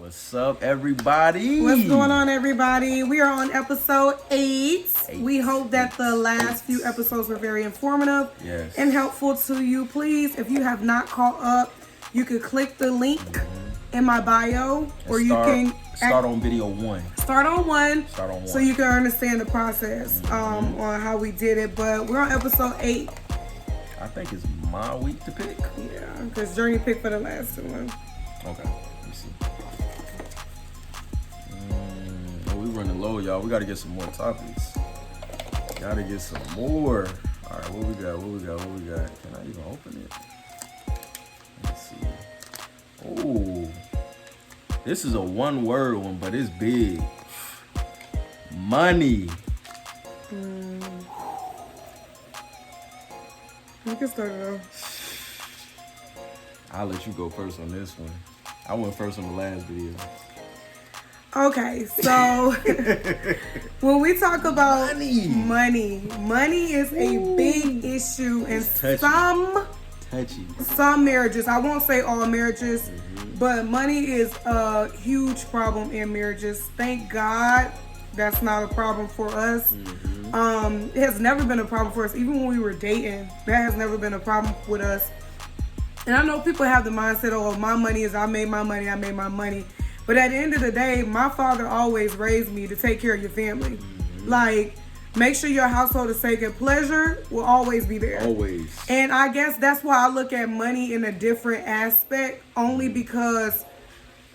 What's up, everybody? What's going on, everybody? We are on episode 8. We hope that the last few episodes were very informative and helpful to you. Please, if you have not caught up, you can click the link in my bio, or you can start on video 1. Start on one, so you can understand the process on how we did it. But we're on episode 8. I think it's my week to pick. Yeah, because Journey picked for the last one. Okay, let me see. We running low, y'all. We gotta get some more topics. Gotta get some more. All right, what we got? Can I even open it? Let's see. Oh, this is a one-word one, but it's big. Money. You can start it off. I'll let you go first on this one. I went first on the last video. Okay, so when we talk about money is a big issue in some marriages. I won't say all marriages, but money is a huge problem in marriages. Thank God that's not a problem for us. It has never been a problem for us. Even when we were dating, that has never been a problem with us. And I know people have the mindset, oh, my money is I made my money. But at the end of the day, my father always raised me to take care of your family. Like, make sure your household is taken. Pleasure will always be there. Always. And I guess that's why I look at money in a different aspect, only because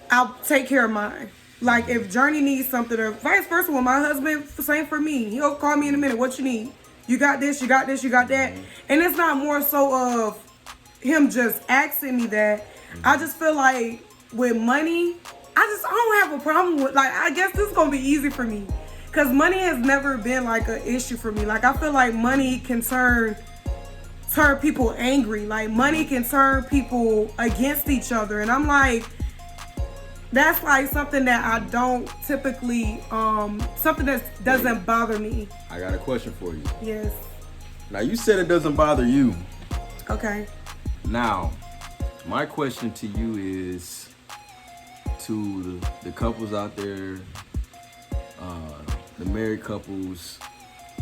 I'll take care of mine. Like, if Journey needs something, or vice versa, with my husband, same for me. He'll call me in a minute. What you need? You got this, you got this, you got that. And it's not more so of him just asking me that. I just feel like with money, I don't have a problem with, like, I guess this is gonna be easy for me, because money has never been like an issue for me. Like, I feel like money can turn people angry. Like, money can turn people against each other, and I'm like, that's like something that I don't typically something that doesn't bother me. I got a question for you. Yes. Now, you said it doesn't bother you. Okay. Now, my question to you is, to the couples out there, the married couples,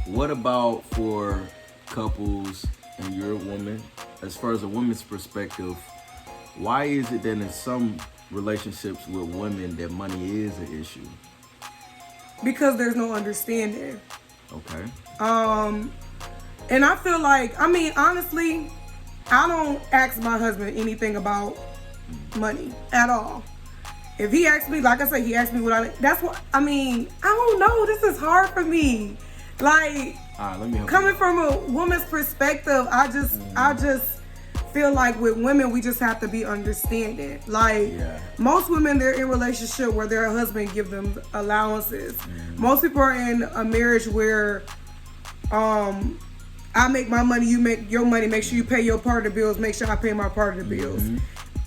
what about for couples and you're a woman, as far as a woman's perspective, why is it that in some relationships with women that money is an issue? Because there's no understanding. Okay. And I feel like, I mean, honestly, I don't ask my husband anything about money at all. If he asks me, like I said, he asked me that's what, I mean, I don't know. This is hard for me. Like, coming from a woman's perspective, I just feel like with women, we just have to be understanding. Like, most women, they're in a relationship where their husband give them allowances. Most people are in a marriage where, I make my money, you make your money, make sure you pay your part of the bills, make sure I pay my part of the bills.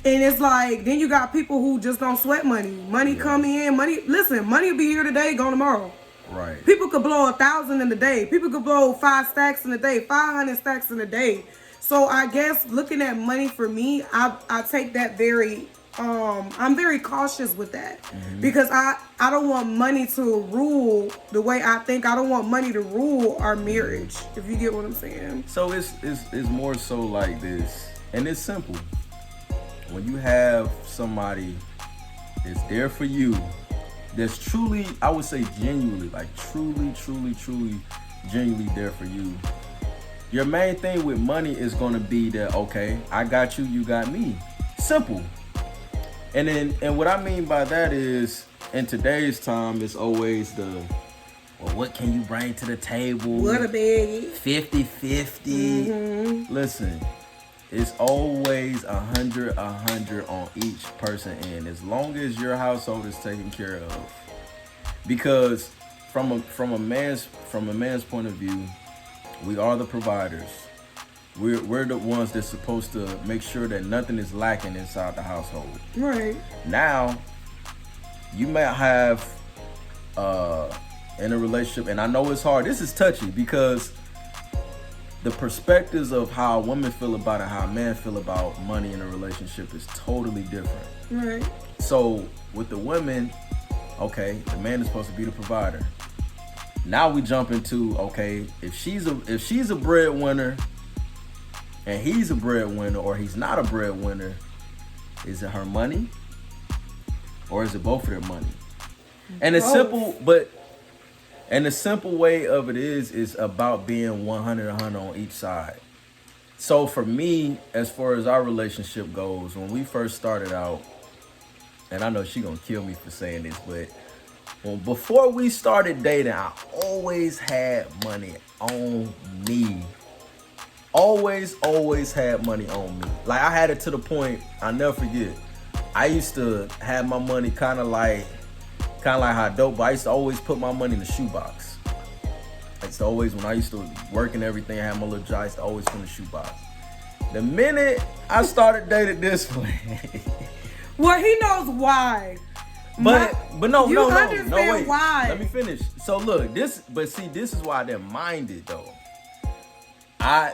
And it's like, then you got people who just don't sweat money. Money coming in, money will be here today, gone tomorrow. Right. People could blow 1,000 in a day. People could blow 5 stacks in a day, 500 stacks in a day. So I guess looking at money for me, I take that very, I'm very cautious with that. Because I don't want money to rule the way I think. I don't want money to rule our marriage, if you get what I'm saying. So it's more so like this, and it's simple. When you have somebody that's there for you, that's truly, I would say genuinely, like truly, genuinely there for you, your main thing with money is going to be that, okay, I got you, you got me. Simple. And what I mean by that is, in today's time, it's always well, what can you bring to the table? What a biggie. 50-50. Listen. It's always 100 on each person end, as long as your household is taken care of. Because from a man's point of view, we are the providers. We're the ones that's supposed to make sure that nothing is lacking inside the household. Right. Now, you might have in a relationship, and I know it's hard. This is touchy because the perspectives of how women feel about it, how men feel about money in a relationship is totally different. Right. So with the women, okay, the man is supposed to be the provider. Now we jump into, okay, if she's a breadwinner and he's a breadwinner, or he's not a breadwinner, is it her money or is it both of their money? And the simple way of it is about being 100 on each side. So for me, as far as our relationship goes, when we first started out, and I know she gonna kill me for saying this, but before we started dating, I always had money on me. Always had money on me. Like, I had it to the point, I'll never forget. I used to have my money kind of like how dope, but I used to always put my money in the shoebox. I used to always, when I used to work and everything, I had my little job, I used to always put in the shoebox. The minute I started dating this way. Well, he knows why. But no, wait. Why? Let me finish. So look, this is why I didn't mind it though. I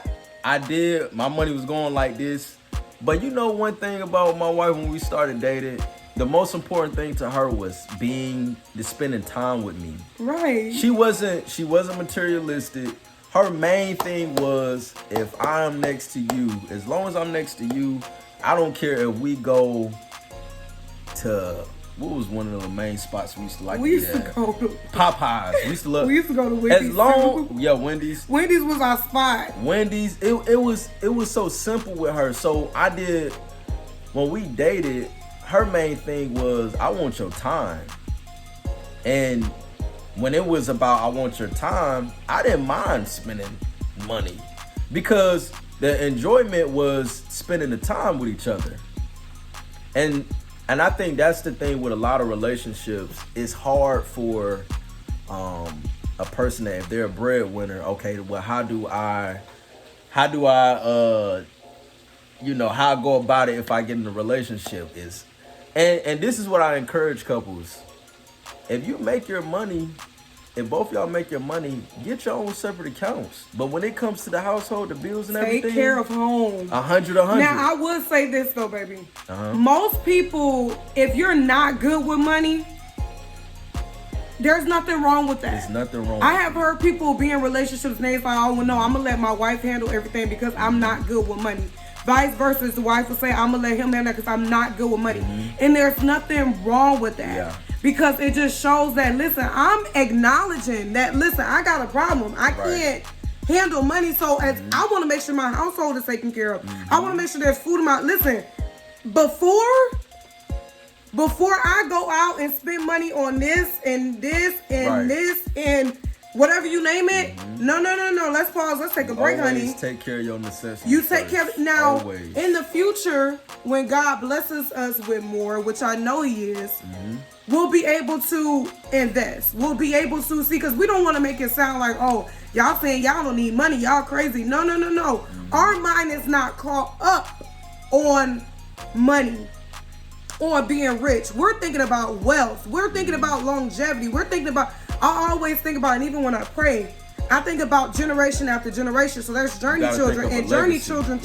did, my money was going like this. But you know one thing about my wife when we started dating, the most important thing to her was spending time with me. Right. She wasn't materialistic. Her main thing was, if I'm next to you, as long as I'm next to you, I don't care if we go to, what was one of the main spots we used to like? We used to go to Popeyes. We used to love. We used to go to Wendy's. Wendy's. Wendy's was our spot. Wendy's. It was so simple with her. So I did, when we dated, her main thing was, I want your time. And when it was about I want your time, I didn't mind spending money, because the enjoyment was spending the time with each other. And I think that's the thing with a lot of relationships. It's hard for a person that, if they're a breadwinner, okay, well, how do I how I go about it if I get in a relationship is, and this is what I encourage couples. If you make your money, if both y'all make your money, get your own separate accounts. But when it comes to the household, the bills and everything, take care of home. 100. Now, I would say this though, baby. Most people, if you're not good with money, there's nothing wrong with that. There's nothing wrong. I have heard people be in relationships and they're like, oh, well, no, I'm gonna let my wife handle everything because I'm not good with money. Vice versa, the wife will say, I'm gonna let him handle that because I'm not good with money. And there's nothing wrong with that. Yeah. Because it just shows that, listen, I'm acknowledging that, listen, I got a problem. I can't handle money. So as I want to make sure my household is taken care of. I want to make sure there's food in my, listen, before I go out and spend money on this and this and this and whatever you name it, no. Let's pause. Let's take a break, honey. Take care of your necessities. You take care of it. Now, always. In the future, when God blesses us with more, which I know He is, we'll be able to invest. We'll be able to see, because we don't want to make it sound like, oh, y'all saying y'all don't need money, y'all crazy. No. Our mind is not caught up on money, on being rich. We're thinking about wealth. We're thinking about longevity. We're thinking about, I always think about, and even when I pray, I think about generation after generation. So there's journey children and journey children.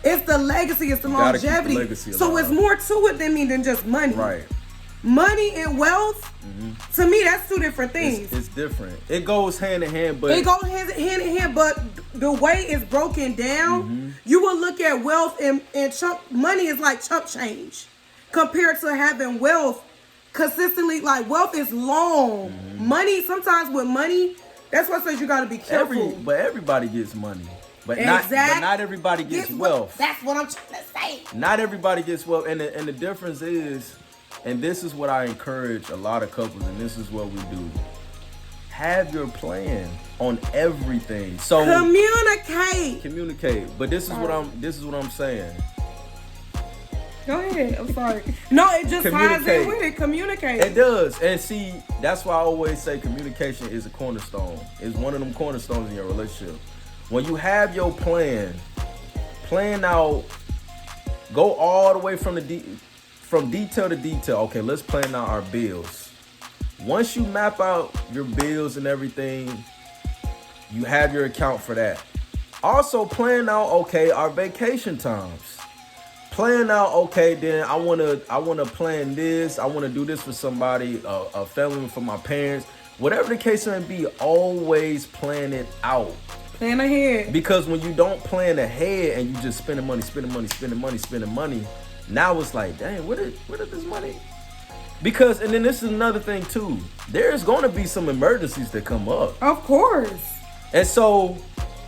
It's the legacy, it's the longevity. So it's more to it than just money. Right. Money and wealth, to me, that's two different things. It's different. It goes hand in hand, but it goes hand in hand. But the way it's broken down, you will look at wealth and chunk money is like chump change compared to having wealth consistently. Like, wealth is long. Money, sometimes with money, that's why I says you got to be careful. But everybody gets money. But not everybody gets wealth. That's what I'm trying to say. Not everybody gets wealth, and the difference is, and this is what I encourage a lot of couples, and this is what we do. Have your plan on everything. So communicate. But this is what I'm saying. Go ahead. I'm sorry. No, it just ties in with it. Communicate. It does. And see, that's why I always say communication is a cornerstone. It's one of them cornerstones in your relationship. When you have your plan out, go all the way from detail to detail. Okay, let's plan out our bills. Once you map out your bills and everything, you have your account for that. Also plan out, okay, our vacation times. plan out, okay, then I wanna plan this, I wanna do this for somebody, a family, for my parents, whatever the case may be. Always plan it out. Plan ahead. Because when you don't plan ahead and you just spending money, now it's like, dang, where did this money? Because, and then this is another thing too. There's gonna be some emergencies that come up. Of course. And so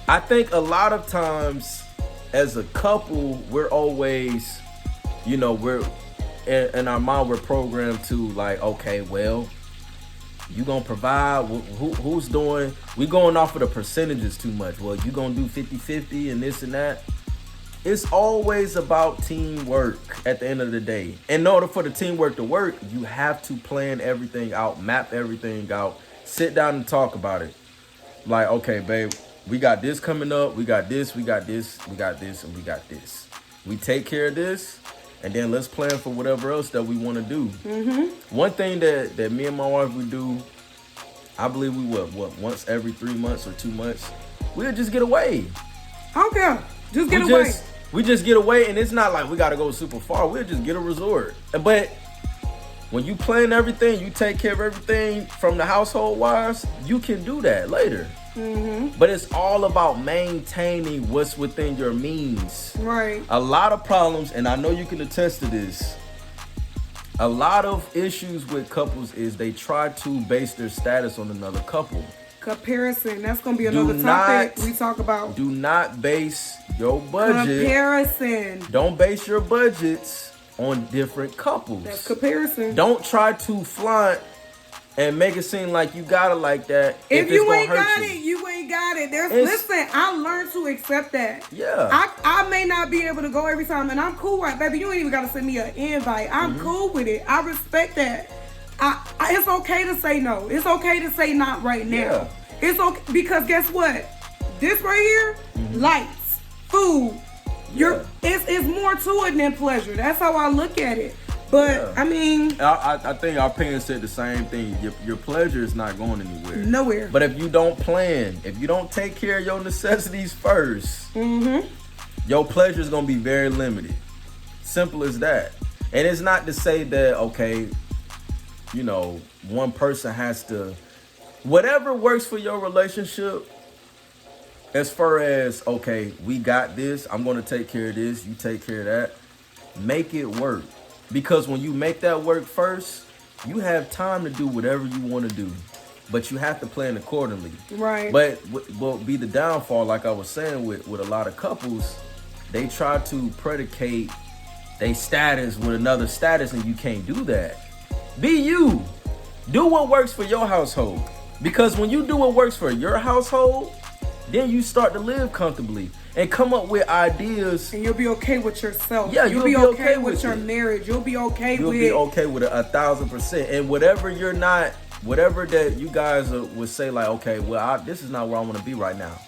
I think a lot of times as a couple, we're always, we're in our mind, we're programmed to like, okay, well, you gonna provide, who's doing, we going off of the percentages too much. Well, you gonna do 50-50 and this and that. It's always about teamwork at the end of the day. In order for the teamwork to work, you have to plan everything out, map everything out, sit down and talk about it. Like, okay, babe, we got this coming up, we got this, and we got this. We take care of this, and then let's plan for whatever else that we want to do. Mm-hmm. One thing that me and my wife would do, I believe we would, once every 3 months or 2 months, we'll just get away. Okay, just get away. We just get away, and it's not like we got to go super far. We'll just get a resort. But when you plan everything, you take care of everything from the household wise, you can do that later. Mm-hmm. But it's all about maintaining what's within your means. Right. A lot of problems, and I know you can attest to this, a lot of issues with couples is they try to base their status on another couple. Comparison. That's going to be another topic we talk about. Do not base your budget. Comparison. Don't base your budgets on different couples. That's comparison. Don't try to flaunt and make it seem like you got it like that. If you ain't got it, you ain't got it. Listen, I learned to accept that. Yeah. I may not be able to go every time, and I'm cool with it. Baby, you ain't even got to send me an invite. I'm cool with it. I respect that. It's okay to say no. It's okay to say not right now. Yeah. It's okay, because guess what? This right here, lights, food. It's more to it than pleasure. That's how I look at it. But I mean, I think our parents said the same thing. Your pleasure is not going anywhere. Nowhere. But if you don't plan, if you don't take care of your necessities first, your pleasure is going to be very limited. Simple as that. And it's not to say that, okay, one person has to, whatever works for your relationship, as far as, okay, we got this, I'm going to take care of this, you take care of that, make it work. Because when you make that work first, you have time to do whatever you want to do. But you have to plan accordingly. Right. But what be the downfall, like I was saying, with a lot of couples, they try to predicate their status with another status, and you can't do that. Be you. Do what works for your household. Because when you do what works for your household, then you start to live comfortably and come up with ideas. And you'll be okay with yourself. Yeah, you'll be okay with your marriage. You'll be okay with it. You'll be okay with it 1,000%. And whatever you're not, whatever that you guys would say, like, okay, well, this is not where I want to be right now.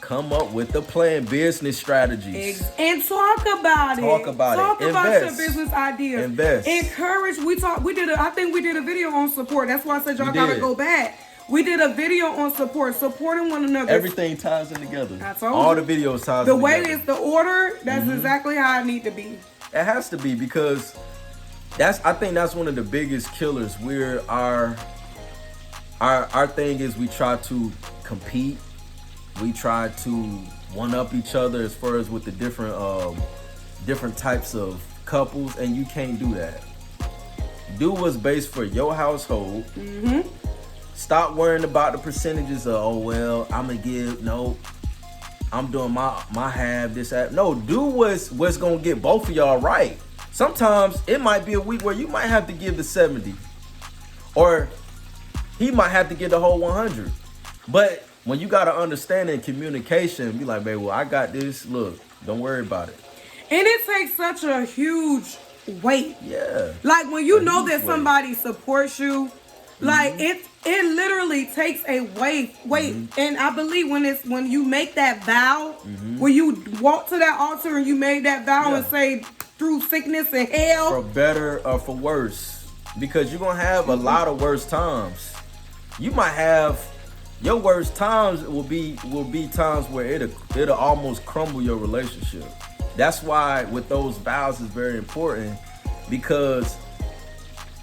Come up with a plan, business strategies. And talk about it. Talk about your business ideas. Invest. Encourage. I think we did a video on support. That's why I said y'all gotta go back. We did a video on supporting one another. Everything ties in together. I told all you. the videos ties the in way together. it's the order, that's exactly how it need to be. It has to be, because I think that's one of the biggest killers. Where our thing is, we try to compete. We try to one up each other as far as with the different types of couples, and you can't do that. Do what's based for your household. Stop worrying about the percentages of, oh, well, I'm going to give, no, I'm doing my half, this, that. No, do what's going to get both of y'all right. Sometimes it might be a week where you might have to give the 70. Or he might have to get the whole 100. But when you got to understand in communication, be like, babe, well, I got this. Look, don't worry about it. And it takes such a huge weight. Yeah. Like when you know that somebody supports you, like it literally takes a weight. And I believe when you make that vow, when you walk to that altar and you made that vow and say, through sickness and hell, for better or for worse, because you're gonna have a lot of worse times. You might have your worst times will be times where it'll almost crumble your relationship. That's why with those vows is very important, because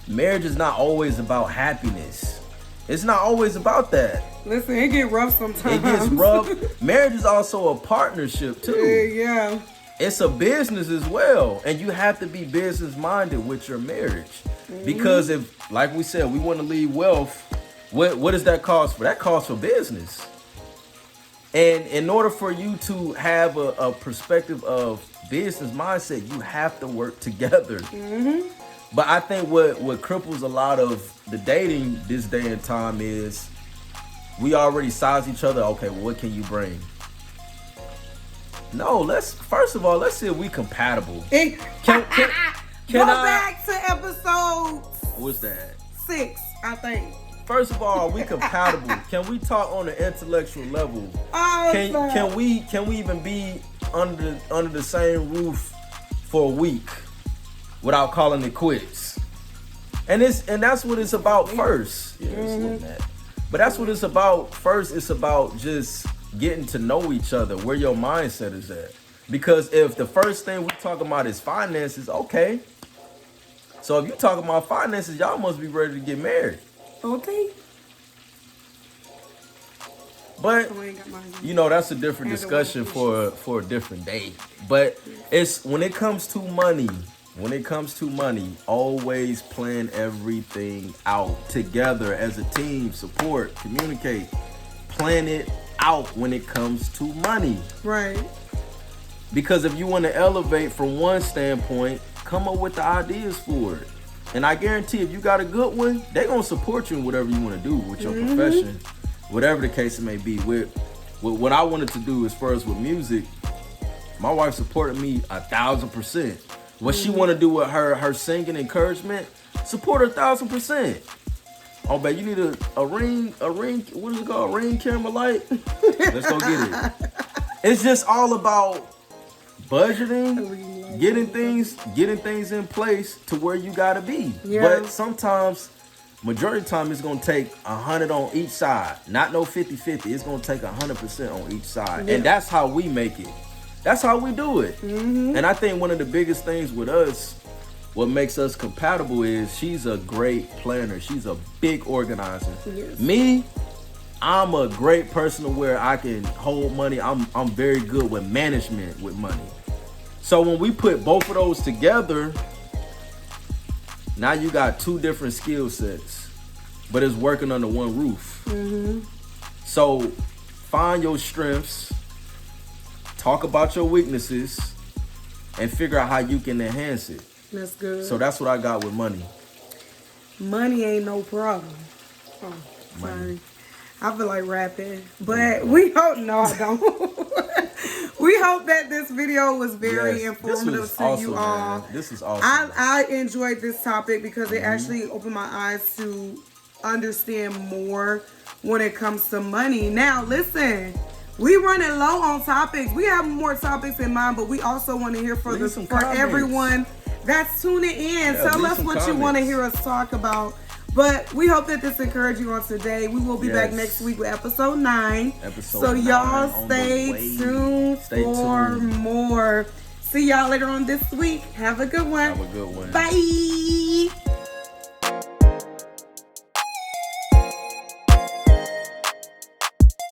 marriage is not always about happiness. It's not always about that. Listen, it get rough sometimes. It gets rough. Marriage is also a partnership too. Yeah. It's a business as well, and you have to be business minded with your marriage. Because if, like we said, we want to leave wealth, what does that cost for? That costs for business. And in order for you to have a perspective of business mindset, you have to work together. But I think what cripples a lot of the dating this day and time is we already size each other. Okay, well, what can you bring? No, first of all, let's see if we compatible. Go Can back to episode What's that? 6, I think. First of all, we compatible. Can we talk on an intellectual level? Oh, Can we even be under the same roof for a week without calling it quits? And that's what it's about first. Yeah, it's like that. But that's what it's about first. It's about just getting to know each other, where your mindset is at. Because if the first thing we talk about is finances, okay. So if you talking about finances, y'all must be ready to get married. Okay. But that's a different discussion for a different day. But it's when it comes to money, always plan everything out together as a team, support, communicate, plan it out when it comes to money. Right. Because if you want to elevate from one standpoint, come up with the ideas for it. And I guarantee if you got a good one, they're going to support you in whatever you want to do with your profession, whatever the case it may be. With what I wanted to do as far as with music, my wife supported me 1,000%. What she want to do with her singing encouragement, support her 1,000%. Oh, babe, you need a ring, what is it called? A ring camera light? Let's go get it. It's just all about budgeting, getting things in place to where you gotta be. Yeah. But sometimes, majority of the time, it's gonna take 100 on each side. Not no 50-50. It's gonna take 100% on each side. Yeah. And that's how we make it. That's how we do it. And I think one of the biggest things with us, what makes us compatible, is she's a great planner. She's a big organizer. Yes. Me, I'm a great person to where I can hold money. I'm very good with management with money. So when we put both of those together, now you got two different skill sets, but it's working under one roof. So find your strengths, talk about your weaknesses, and figure out how you can enhance it. That's good. So that's what I got with money. Money ain't no problem. Oh, sorry. Money. I feel like rapping. But we hope, no, I don't. We hope that this video was very informative to awesome, you all. Man. This is awesome. I enjoyed this topic because it actually opened my eyes to understand more when it comes to money. Now, listen, we running low on topics. We have more topics in mind, but we also want to hear for everyone that's tuning in. Tell us what you want to hear us talk about. But we hope that this encouraged you on today. We will be back next week with episode 9. So y'all stay tuned for more. See y'all later on this week. Have a good one. Have a good one. Bye.